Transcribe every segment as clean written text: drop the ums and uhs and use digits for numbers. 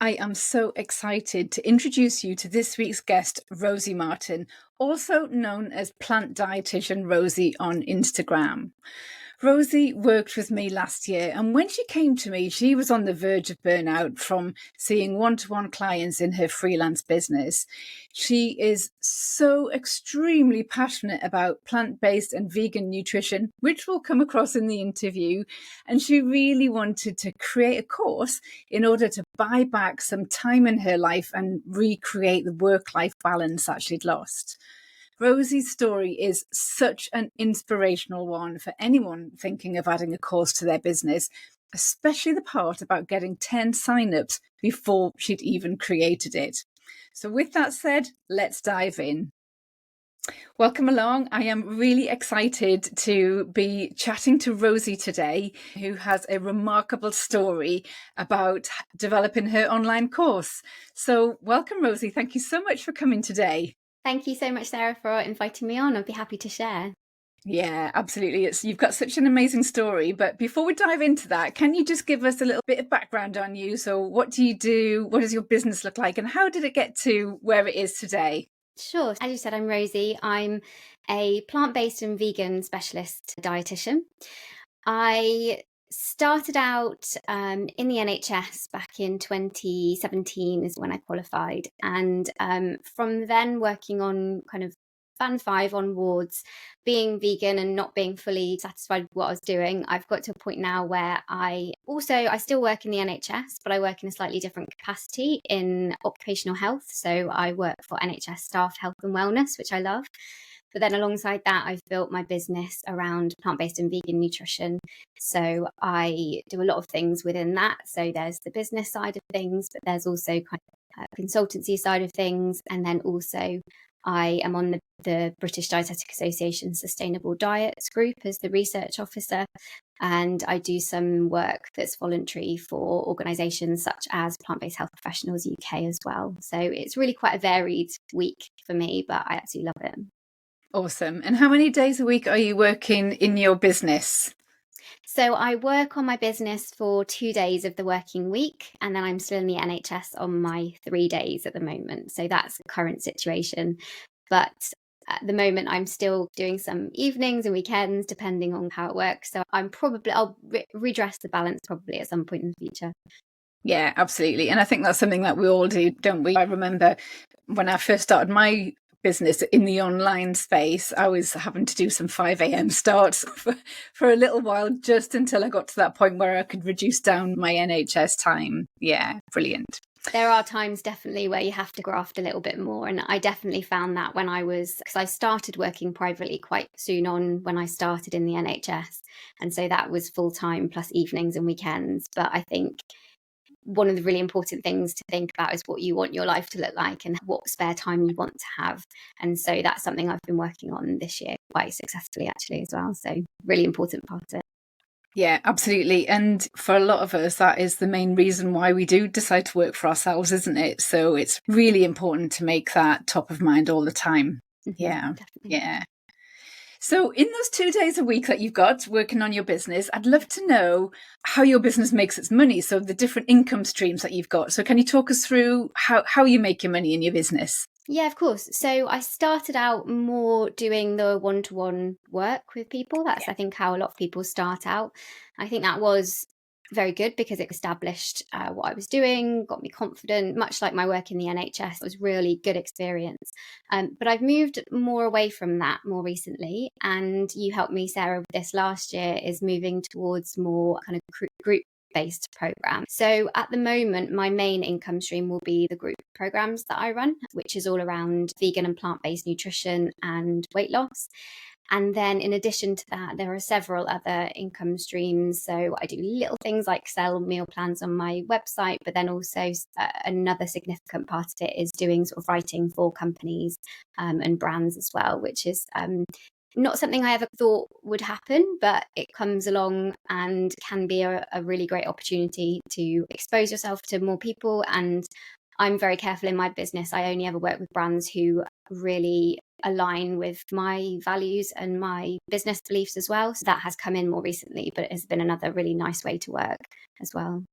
I am so excited to introduce you to this week's guest, Rosie Martin, also known as Plant Dietitian Rosie on Instagram. Rosie worked with me last year, and when she came to me, she was on the verge of burnout from seeing one-to-one clients in her freelance business. She is so extremely passionate about plant-based and vegan nutrition, which will come across in the interview, and she really wanted to create a course in order to buy back some time in her life and recreate the work-life balance that she'd lost. Rosie's story is such an inspirational one for anyone thinking of adding a course to their business, especially the part about getting 10 signups before she'd even created it. So with that said, let's dive in. Welcome along. I am really excited to be chatting to Rosie today, who has a remarkable story about developing her online course. So welcome, Rosie. Thank you so much for coming today. Thank you so much, Sarah, for inviting me on. I'd be happy to share. Yeah, absolutely. You've got such an amazing story. But before we dive into that, can you just give us a little bit of background on you? So what do you do? What does your business look like? And how did it get to where it is today? Sure. As you said, I'm Rosie. I'm a plant-based and vegan specialist dietitian. I started out in the NHS back in 2017 is when I qualified. And from then working on kind of band 5 on wards, being vegan and not being fully satisfied with what I was doing, I've got to a point now where I still work in the NHS, but I work in a slightly different capacity in occupational health. So I work for NHS staff health and wellness, which I love. But then alongside that, I've built my business around plant-based and vegan nutrition. So I do a lot of things within that. So there's the business side of things, but there's also kind of consultancy side of things. And then also I am on the British Dietetic Association Sustainable Diets Group as the research officer. And I do some work that's voluntary for organisations such as Plant-Based Health Professionals UK as well. So it's really quite a varied week for me, but I absolutely love it. Awesome. And how many days a week are you working in your business? So I work on my business for 2 days of the working week, and then I'm still in the NHS on my 3 days at the moment. So that's the current situation. But at the moment, I'm still doing some evenings and weekends, depending on how it works. So I'll redress the balance probably at some point in the future. Yeah, absolutely. And I think that's something that we all do, don't we? I remember when I first started my business in the online space, I was having to do some 5 a.m. starts for a little while, just until I got to that point where I could reduce down my NHS time. Yeah, brilliant. There are times definitely where you have to graft a little bit more. And I definitely found that because I started working privately quite soon on when I started in the NHS. And so that was full time plus evenings and weekends. But I think one of the really important things to think about is what you want your life to look like and what spare time you want to have. And so that's something I've been working on this year quite successfully actually as well. So really important part of it. Yeah, absolutely. And for a lot of us, that is the main reason why we do decide to work for ourselves, isn't it? So it's really important to make that top of mind all the time. Yeah, Definitely. yeah. So in those 2 days a week that you've got working on your business, I'd love to know how your business makes its money. So the different income streams that you've got. So can you talk us through how you make your money in your business? Yeah, of course. So I started out more doing the one-to-one work with people. That's, I think, how a lot of people start out. I think that was very good because it established what I was doing, got me confident, much like my work in the NHS. It was really good experience. But I've moved more away from that more recently. And you helped me, Sarah, with this last year, is moving towards more kind of group based program. So at the moment, my main income stream will be the group programs that I run, which is all around vegan and plant-based nutrition and weight loss. And then in addition to that, there are several other income streams. So I do little things like sell meal plans on my website, but then also another significant part of it is doing sort of writing for companies and brands as well, which is not something I ever thought would happen, but it comes along and can be a really great opportunity to expose yourself to more people. And I'm very careful in my business. I only ever work with brands who really align with my values and my business beliefs as well. So that has come in more recently, but it has been another really nice way to work as well.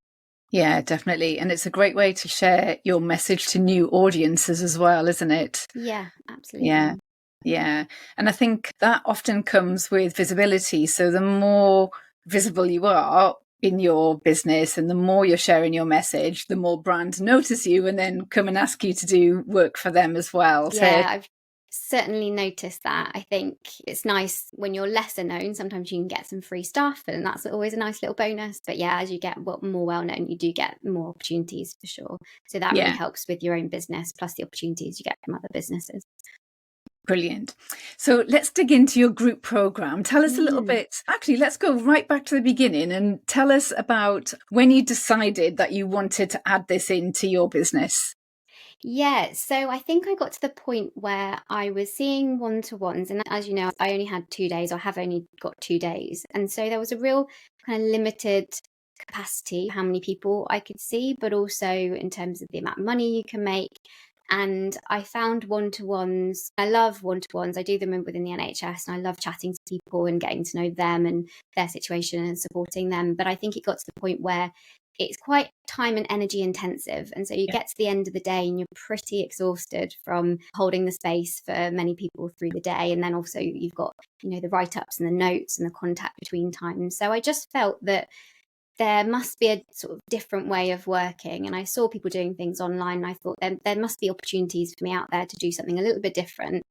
Yeah, definitely. And it's a great way to share your message to new audiences as well, isn't it? Yeah, Yeah. absolutely. Yeah. And I think that often comes with visibility. So the more visible you are in your business and the more you're sharing your message, the more brands notice you and then come and ask you to do work for them as well. So Yeah, I've certainly noticed that. I think it's nice when you're lesser known. Sometimes you can get some free stuff, and that's always a nice little bonus. But yeah, as you get more well known, you do get more opportunities for sure. So that really yeah, helps with your own business, plus the opportunities you get from other businesses. brilliant. So let's dig into your group program. Tell us a little Mm. bit. Actually, let's go right back to the beginning and tell us about when you decided that you wanted to add this into your business. Yeah, so I think I got to the point where I was seeing one-to-ones, and as you know, I only had 2 days, or have only got 2 days. And so there was a real kind of limited capacity, how many people I could see, but also in terms of the amount of money you can make. And I found one-to-ones. I love one-to-ones. I do them within the NHS, and I love chatting to people and getting to know them and their situation and supporting them. But I think it got to the point where it's quite time and energy intensive. And so you Yeah. get to the end of the day and you're pretty exhausted from holding the space for many people through the day. And then also you've got, the write-ups and the notes and the contact between times. So I just felt that there must be a sort of different way of working. And I saw people doing things online, and I thought there must be opportunities for me out there to do something a little bit different.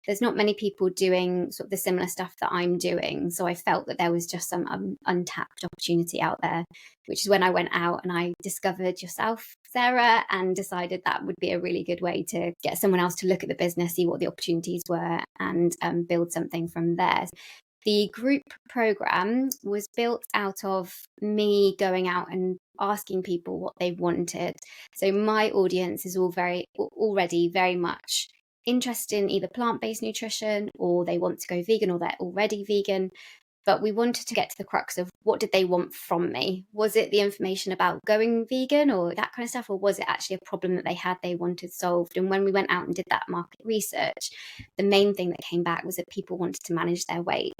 There's not many people doing sort of the similar stuff that I'm doing. So I felt that there was just some untapped opportunity out there, which is when I went out and I discovered yourself, Sarah, and decided that would be a really good way to get someone else to look at the business, see what the opportunities were, and build something from there. The group program was built out of me going out and asking people what they wanted. So my audience is already very much interested in either plant-based nutrition, or they want to go vegan, or they're already vegan. But we wanted to get to the crux of what did they want from me? Was it the information about going vegan or that kind of stuff? Or was it actually a problem that they had they wanted solved? And when we went out and did that market research, the main thing that came back was that people wanted to manage their weight.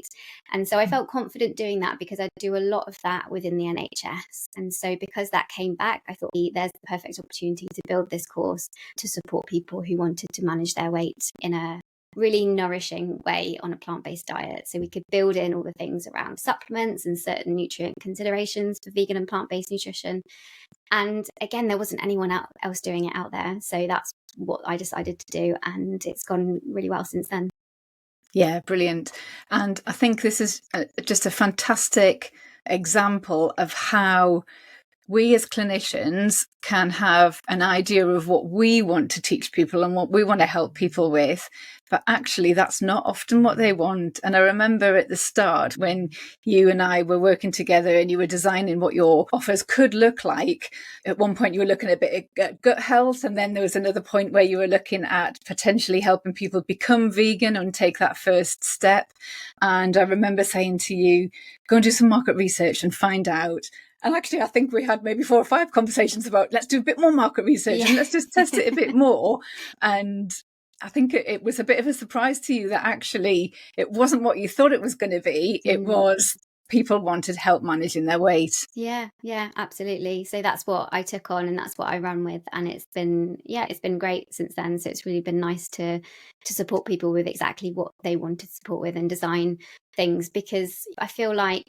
And so I felt confident doing that because I do a lot of that within the NHS. And so because that came back, I thought there's the perfect opportunity to build this course to support people who wanted to manage their weight in a really nourishing way on a plant-based diet. So we could build in all the things around supplements and certain nutrient considerations for vegan and plant-based nutrition. And again, there wasn't anyone else doing it out there. So that's what I decided to do. And it's gone really well since then. Yeah, brilliant. And I think this is just a fantastic example of how we as clinicians can have an idea of what we want to teach people and what we want to help people with. But actually, that's not often what they want. And I remember at the start when you and I were working together and you were designing what your offers could look like. At one point, you were looking a bit at gut health. And then there was another point where you were looking at potentially helping people become vegan and take that first step. And I remember saying to you, go and do some market research and find out. And actually, I think we had maybe 4 or 5 conversations about let's do a bit more market research and let's just test it a bit more. And I think it was a bit of a surprise to you that actually it wasn't what you thought it was going to be. It Mm. was people wanted help managing their weight. Yeah, absolutely. So that's what I took on and that's what I ran with. And it's been great since then. So it's really been nice to support people with exactly what they wanted support with and design things, because I feel like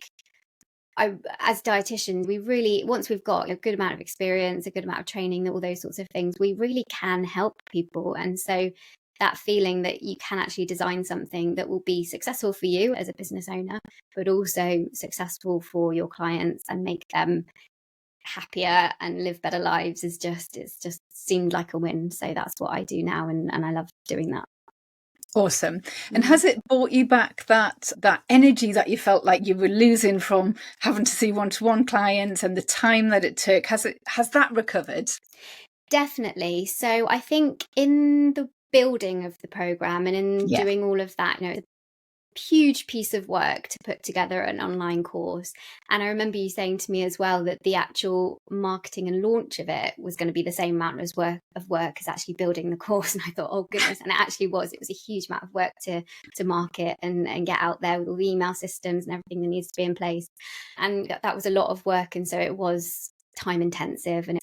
as dietitians, we really, once we've got a good amount of experience, a good amount of training, all those sorts of things, we really can help people. And so that feeling that you can actually design something that will be successful for you as a business owner, but also successful for your clients and make them happier and live better lives it's just seemed like a win. So that's what I do now, and I love doing that. Awesome. And has it brought you back that energy that you felt like you were losing from having to see one-to-one clients and the time that it took? Has that recovered? Definitely. So I think in the building of the program and in Yeah. doing all of that, it's a huge piece of work to put together an online course. And I remember you saying to me as well that the actual marketing and launch of it was going to be the same amount of work as actually building the course. And I thought, oh goodness. And it actually was. It was a huge amount of work to market and get out there with all the email systems and everything that needs to be in place. And that was a lot of work. And so it was time intensive, and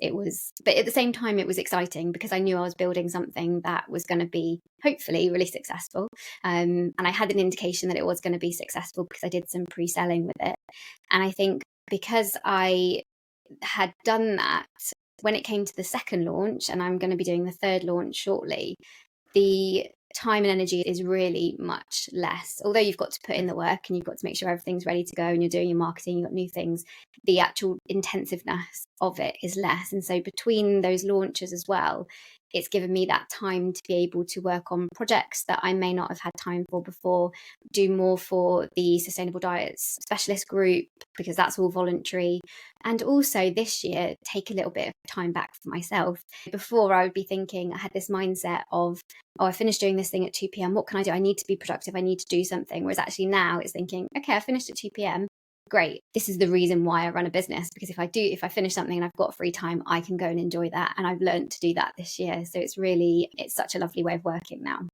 but at the same time it was exciting because I knew I was building something that was going to be hopefully really successful, and I had an indication that it was going to be successful because I did some pre-selling with it. And I think because I had done that, when it came to the second launch, and I'm going to be doing the third launch shortly, the time and energy is really much less. Although you've got to put in the work and you've got to make sure everything's ready to go and you're doing your marketing, you've got new things, the actual intensiveness of it is less. And so between those launches as well, it's given me that time to be able to work on projects that I may not have had time for before, do more for the Sustainable Diets Specialist Group, because that's all voluntary. And also this year, take a little bit of time back for myself. Before, I would be thinking, I had this mindset of, oh, I finished doing this thing at 2 p.m. What can I do? I need to be productive. I need to do something. Whereas actually now it's thinking, okay, I finished at 2 p.m. Great. This is the reason why I run a business, because if I finish something and I've got free time, I can go and enjoy that. And I've learned to do that this year. So it's such a lovely way of working now.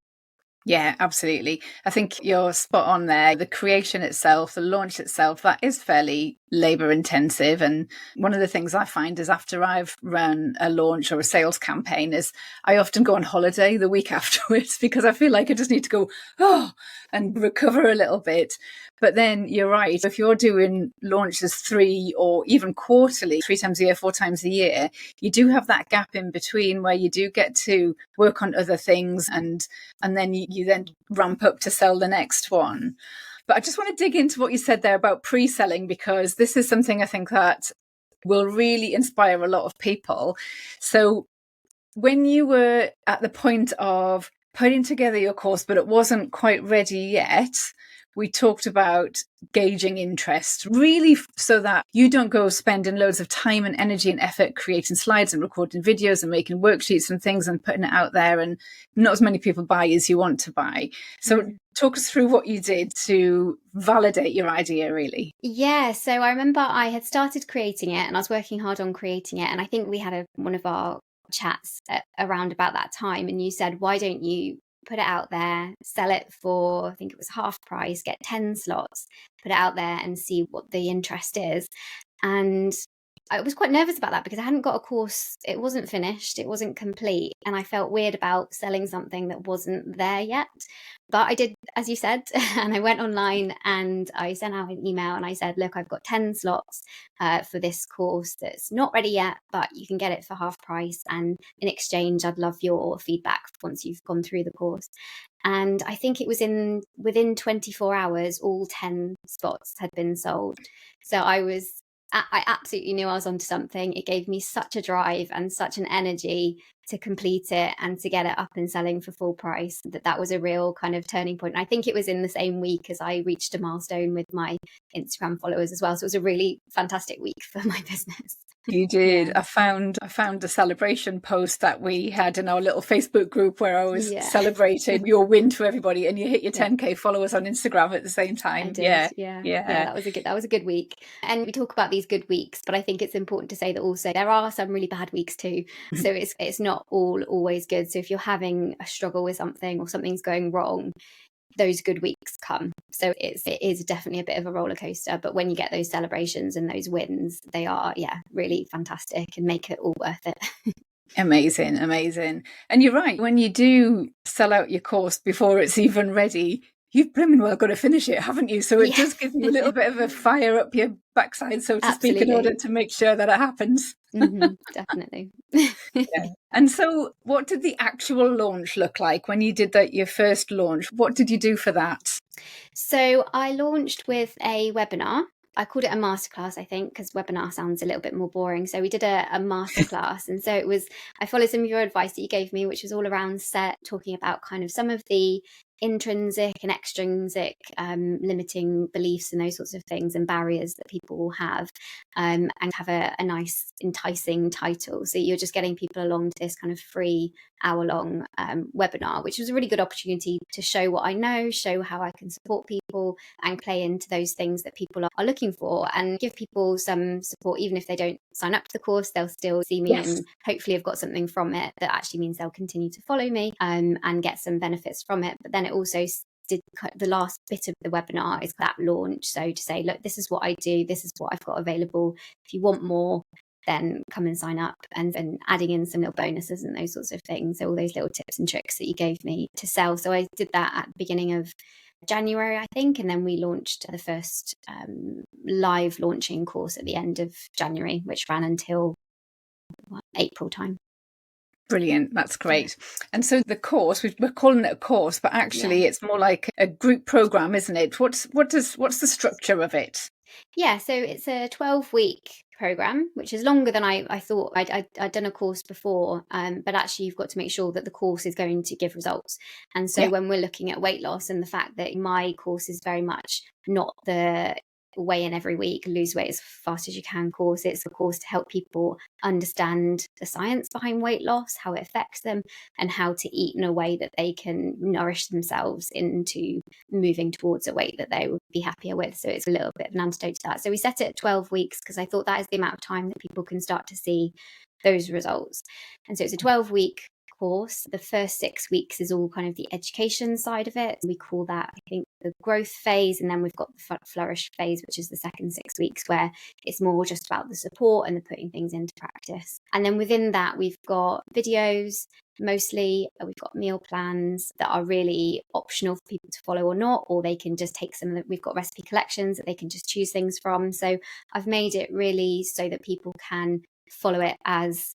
Yeah, absolutely. I think you're spot on there. The creation itself, the launch itself, that is fairly labor intensive. And one of the things I find is after I've run a launch or a sales campaign is I often go on holiday the week afterwards because I feel like I just need to go, and recover a little bit. But then you're right. If you're doing launches 3 or even quarterly, 3 times a year, 4 times a year, you do have that gap in between where you do get to work on other things and then you then ramp up to sell the next one. But I just want to dig into what you said there about pre-selling, because this is something I think that will really inspire a lot of people. So when you were at the point of putting together your course, but it wasn't quite ready yet, we talked about gauging interest, really so that you don't go spending loads of time and energy and effort creating slides and recording videos and making worksheets and things and putting it out there and not as many people buy as you want to buy. So talk us through what you did to validate your idea, really. Yeah, so I remember I had started creating it and I was working hard on creating it. And I think we had one of our chats around about that time. And you said, why don't you put it out there, sell it for, I think it was half price, get 10 slots, put it out there and see what the interest is. And I was quite nervous about that because I hadn't got a course. It wasn't finished. It wasn't complete. And I felt weird about selling something that wasn't there yet. But I did, as you said, and I went online and I sent out an email and I said, look, I've got 10 slots for this course that's not ready yet, but you can get it for half price. And in exchange, I'd love your feedback once you've gone through the course. And I think it was within 24 hours, all 10 spots had been sold. So I absolutely knew I was onto something. It gave me such a drive and such an energy to complete it and to get it up and selling for full price that was a real kind of turning point. And I think it was in the same week as I reached a milestone with my Instagram followers as well. So it was a really fantastic week for my business. You did. Yeah. I found a celebration post that we had in our little Facebook group where I was celebrating your win to everybody, and you hit your 10K followers on Instagram at the same time. I did. Yeah. That was a good week. And we talk about these good weeks, but I think it's important to say that also there are some really bad weeks too. So it's not always good. So if you're having a struggle with something or something's going wrong, those good weeks come. So it is definitely a bit of a roller coaster, but when you get those celebrations and those wins, they are really fantastic and make it all worth it. Amazing. And you're right, when you do sell out your course before it's even ready, you've blooming well got to finish it, haven't you? So it does give you a little bit of a fire up your backside, so to speak, in order to make sure that it happens. Definitely. And so what did the actual launch look like when you did your first launch? What did you do for that? So I launched with a webinar. I called it a masterclass, I think, because webinar sounds a little bit more boring. So we did a masterclass. And so I followed some of your advice that you gave me, which was all around talking about kind of some of the intrinsic and extrinsic limiting beliefs and those sorts of things and barriers that people will have, and have a nice enticing title. So you're just getting people along to this kind of free hour-long webinar, which was a really good opportunity to show what I know, show how I can support people and play into those things that people are looking for and give people some support. Even if they don't sign up to the course, they'll still see me and hopefully have got something from it that actually means they'll continue to follow me and get some benefits from it. But then it also did the last bit of the webinar is that launch. So to say, look, this is what I do, this is what I've got available. If you want more, then come and sign up, and adding in some little bonuses and those sorts of things. So all those little tips and tricks that you gave me to sell. So I did that at the beginning of January, I think, and then we launched the first live launching course at the end of January, which ran until April time. Brilliant. That's great. And so the course, we're calling it a course, but actually it's more like a group program, isn't it? What's the structure of it? Yeah, so it's a 12-week program, which is longer than I thought. I'd done a course before, but actually you've got to make sure that the course is going to give results. And so when we're looking at weight loss, and the fact that my course is very much not the weigh in every week, lose weight as fast as you can course. It's a course to help people understand the science behind weight loss, how it affects them, and how to eat in a way that they can nourish themselves into moving towards a weight that they would be happier with. So it's a little bit of an antidote to that. So we set it at 12 weeks because I thought that is the amount of time that people can start to see those results. And so it's a 12-week course. The first 6 weeks is all kind of the education side of it. We call that, I think, the growth phase. And then we've got the flourish phase, which is the second 6 weeks, where it's more just about the support and the putting things into practice. And then within that, we've got videos. Mostly we've got meal plans that are really optional for people to follow or not, or they can just take some of the, we've got recipe collections that they can just choose things from. So I've made it really so that people can follow it as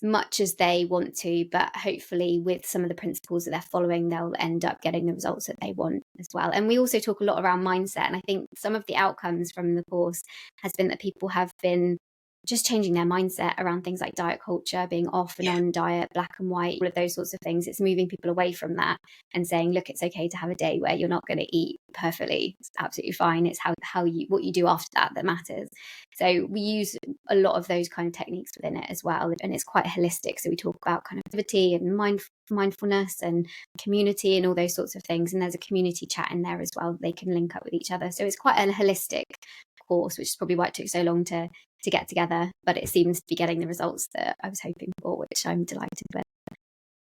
much as they want to, but hopefully with some of the principles that they're following, they'll end up getting the results that they want as well. And we also talk a lot around mindset. And I think some of the outcomes from the course has been that people have been just changing their mindset around things like diet culture, being off and on diet, black and white, all of those sorts of things. It's moving people away from that and saying, look, it's okay to have a day where you're not going to eat perfectly. It's absolutely fine. It's how you, what you do after that matters. So we use a lot of those kind of techniques within it as well. And it's quite holistic. So we talk about kind of activity and mindfulness and community and all those sorts of things. And there's a community chat in there as well. They can link up with each other. So it's quite a holistic course, which is probably why it took so long to get together, but it seems to be getting the results that I was hoping for, which I'm delighted with.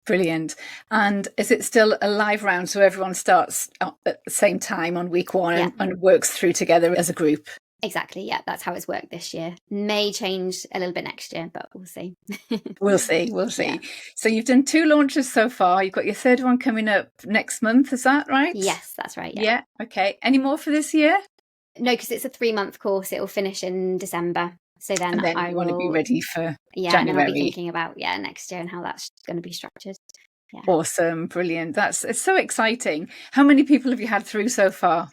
Brilliant. And is it still a live round, so everyone starts at the same time on week one and works through together as a group? Exactly, yeah, that's how it's worked this year. May change a little bit next year, but we'll see. We'll see. Yeah. So you've done 2 launches so far. You've got your third one coming up next month, is that right? Yes, that's right, Yeah, okay. Any more for this year? No, because it's a 3-month course. It will finish in December. So then you want to be ready for January. And then I'll be thinking about next year and how that's going to be structured. Yeah. Awesome, brilliant. It's so exciting. How many people have you had through so far?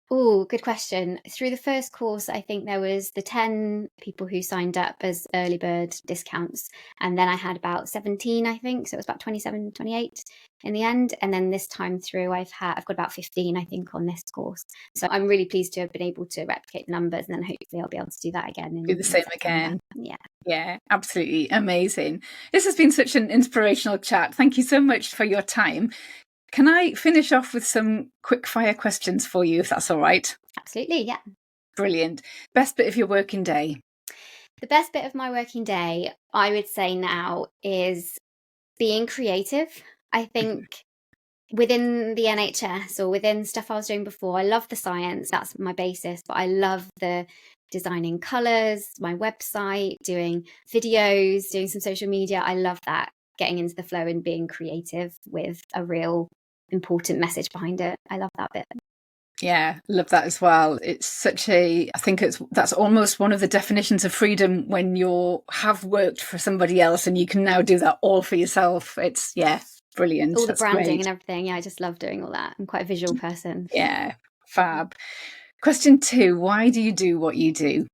Oh, good question. Through the first course, I think there was the 10 people who signed up as early bird discounts. And then I had about 17, I think. So it was about 27, 28 in the end. And then this time through, I've got about 15, I think, on this course. So I'm really pleased to have been able to replicate the numbers. And then hopefully I'll be able to do that again. Do the same again. Yeah. Yeah, absolutely amazing. This has been such an inspirational chat. Thank you so much for your time. Can I finish off with some quick fire questions for you, if that's all right? Absolutely, yeah. Brilliant. Best bit of your working day? The best bit of my working day, I would say now, is being creative. I think within the NHS or within stuff I was doing before, I love the science, that's my basis, but I love the designing colours, my website, doing videos, doing some social media. I love that, getting into the flow and being creative with a real important message behind it. I love that bit. Yeah, love that as well. It's I think that's almost one of the definitions of freedom, when you have worked for somebody else and you can now do that all for yourself. It's, brilliant. All the That's branding great. and everything. Yeah, I just love doing all that. I'm quite a visual person. Yeah, fab. Question 2, why do you do what you do?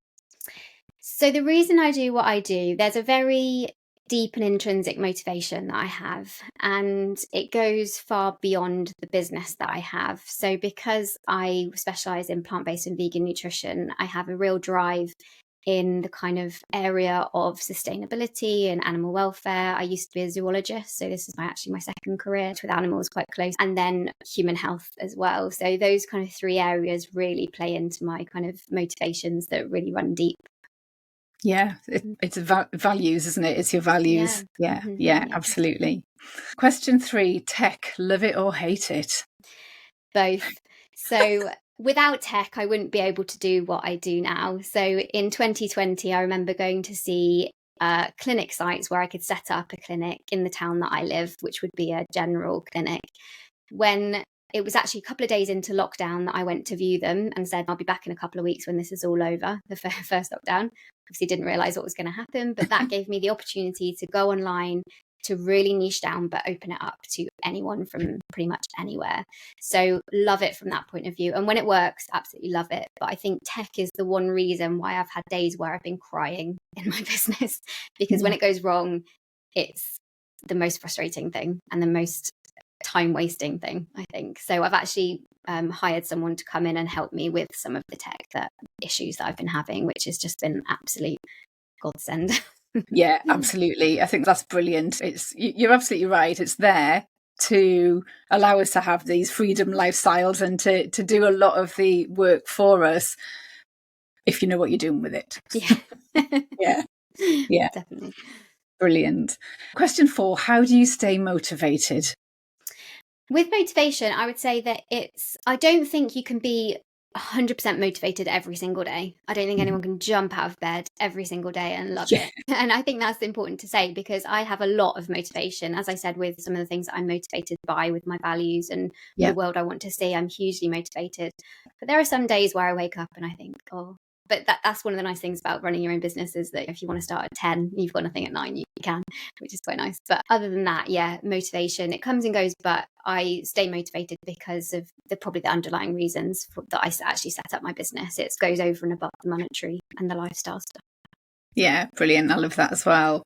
So the reason I do what I do, there's a very deep and intrinsic motivation that I have, and it goes far beyond the business that I have. So because I specialize in plant-based and vegan nutrition, I have a real drive in the kind of area of sustainability and animal welfare. I used to be a zoologist, so this is actually my second career with animals, quite close, and then human health as well. So those kind of 3 areas really play into my kind of motivations that really run deep. Yeah, it's values, isn't it? It's your values. Yeah, absolutely. Question 3, tech, love it or hate it? Both. So Without tech, I wouldn't be able to do what I do now. So in 2020, I remember going to see clinic sites where I could set up a clinic in the town that I live, which would be a general clinic. When it was actually a couple of days into lockdown that I went to view them and said, I'll be back in a couple of weeks when this is all over, the first lockdown. Obviously didn't realise what was going to happen, but that gave me the opportunity to go online, to really niche down, but open it up to anyone from pretty much anywhere. So love it from that point of view. And when it works, absolutely love it. But I think tech is the one reason why I've had days where I've been crying in my business, because when it goes wrong, it's the most frustrating thing and the most time wasting thing, I think. So I've actually hired someone to come in and help me with some of the tech issues that I've been having, which has just been absolute godsend. Yeah, absolutely. I think that's brilliant. You're absolutely right. It's there to allow us to have these freedom lifestyles and to do a lot of the work for us if you know what you're doing with it. Yeah. Yeah. Definitely. Brilliant. Question 4, how do you stay motivated? With motivation, I would say that I don't think you can be 100% motivated every single day. I don't think anyone can jump out of bed every single day and love it. And I think that's important to say, because I have a lot of motivation, as I said, with some of the things that I'm motivated by, with my values and the world I want to see. I'm hugely motivated. But there are some days where I wake up and I think, oh, but that's one of the nice things about running your own business, is that if you want to start at 10, you've got nothing at 9, you can, which is quite nice. But other than that, yeah, motivation, it comes and goes, but I stay motivated because of probably the underlying reasons that I actually set up my business. It goes over and above the monetary and the lifestyle stuff. Yeah, brilliant. I love that as well.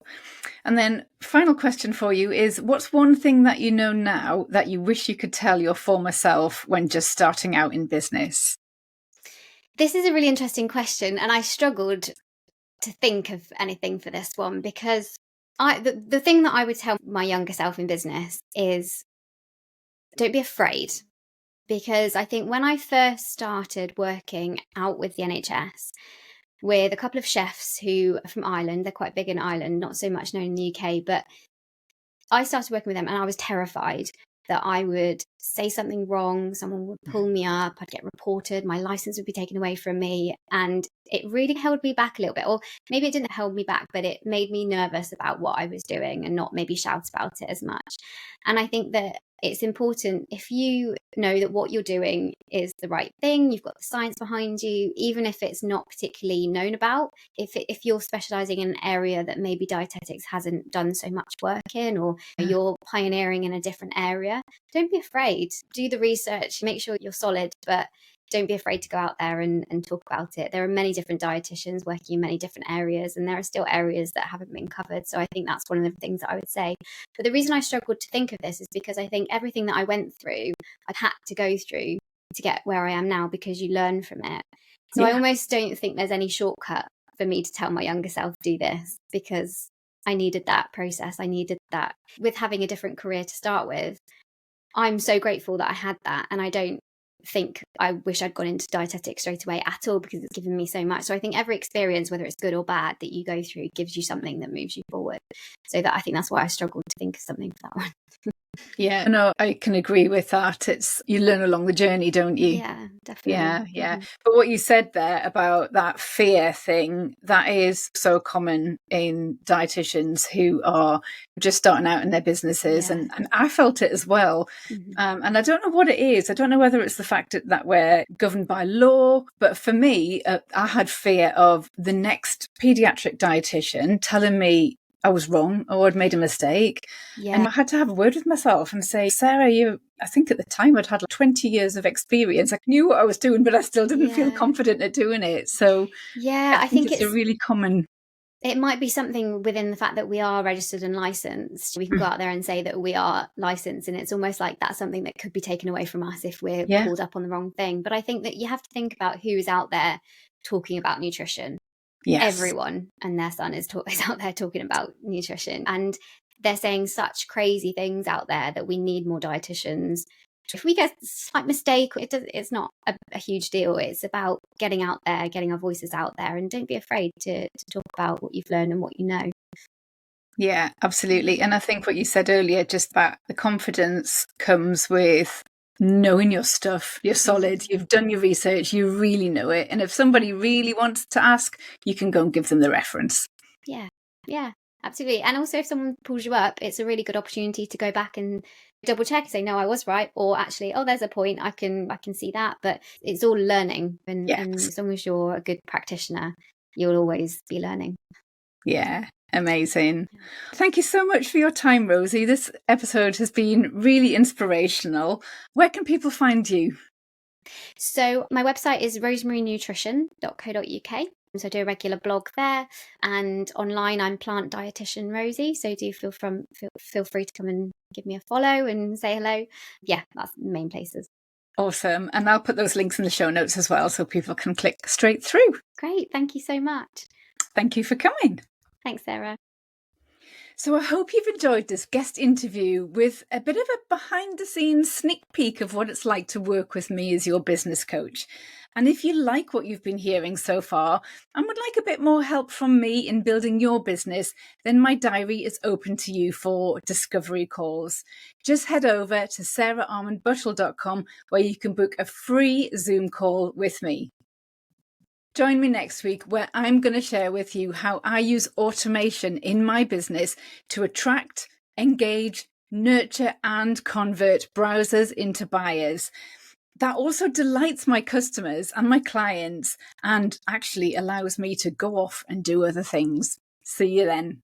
And then final question for you is, what's one thing that you know now that you wish you could tell your former self when just starting out in business? This is a really interesting question, and I struggled to think of anything for this one, because the thing that I would tell my younger self in business is, don't be afraid. Because I think when I first started working out with the NHS with a couple of chefs who are from Ireland, they're quite big in Ireland, not so much known in the UK, but I started working with them and I was terrified that I would say something wrong, someone would pull me up, I'd get reported, my license would be taken away from me. And it really held me back a little bit. Or maybe it didn't hold me back, but it made me nervous about what I was doing and not maybe shout about it as much. And I think that it's important, if you know that what you're doing is the right thing, you've got the science behind you, even if it's not particularly known about, if you're specializing in an area that maybe dietetics hasn't done so much work in, or you're pioneering in a different area, don't be afraid. Do the research, make sure you're solid, but don't be afraid to go out there and talk about it. There are many different dietitians working in many different areas, and there are still areas that haven't been covered. So I think that's one of the things that I would say. But the reason I struggled to think of this is because I think everything that I went through, I've had to go through to get where I am now, because you learn from it. So I almost don't think there's any shortcut for me to tell my younger self, do this, because I needed that process. I needed that. With having a different career to start with, I'm so grateful that I had that. And I don't think I wish I'd gone into dietetics straight away at all, because it's given me so much. So I think every experience, whether it's good or bad, that you go through gives you something that moves you forward. So that, I think that's why I struggled to think of something for that one. Yeah, no, I can agree with that. You learn along the journey, don't you? Yeah, definitely. Yeah. Mm-hmm. But what you said there about that fear thing, that is so common in dietitians who are just starting out in their businesses. And I felt it as well. Mm-hmm. And I don't know what it is. I don't know whether it's the fact that we're governed by law, but for me, I had fear of the next pediatric dietitian telling me I was wrong or I'd made a mistake. Yeah. And I had to have a word with myself and say, Sarah, I think at the time I'd had like 20 years of experience. I knew what I was doing, but I still didn't feel confident at doing it. So I think it's a really common. It might be something within the fact that we are registered and licensed. We can go out there and say that we are licensed, and it's almost like that's something that could be taken away from us if we're pulled up on the wrong thing. But I think that you have to think about who is out there talking about nutrition. Yes. Everyone and their son is out there talking about nutrition, and they're saying such crazy things out there that we need more dietitians. If we get a slight mistake, it's not a huge deal. It's about getting out there, getting our voices out there, and don't be afraid to talk about what you've learned and what you know. Yeah, absolutely. And I think what you said earlier, just that the confidence comes with Knowing your stuff, you're solid, you've done your research, you really know it. And if somebody really wants to ask, you can go and give them the reference. Yeah, absolutely. And also if someone pulls you up, it's a really good opportunity to go back and double check and say, no, I was right, or actually, oh, there's a point, I can see that. But it's all learning, and as long as you're a good practitioner, you'll always be learning. Yeah, amazing. Thank you so much for your time, Rosie. This episode has been really inspirational. Where can people find you? So my website is rosemarienutrition.co.uk. So I do a regular blog there, and online I'm plant dietitian Rosie. So do feel free to come and give me a follow and say hello. Yeah, that's the main places. Awesome. And I'll put those links in the show notes as well so people can click straight through. Great. Thank you so much. Thank you for coming. Thanks, Sarah. So I hope you've enjoyed this guest interview with a bit of a behind the scenes sneak peek of what it's like to work with me as your business coach. And if you like what you've been hearing so far and would like a bit more help from me in building your business, then my diary is open to you for discovery calls. Just head over to saraharmonbutchell.com where you can book a free Zoom call with me. Join me next week where I'm going to share with you how I use automation in my business to attract, engage, nurture, and convert browsers into buyers. That also delights my customers and my clients and actually allows me to go off and do other things. See you then.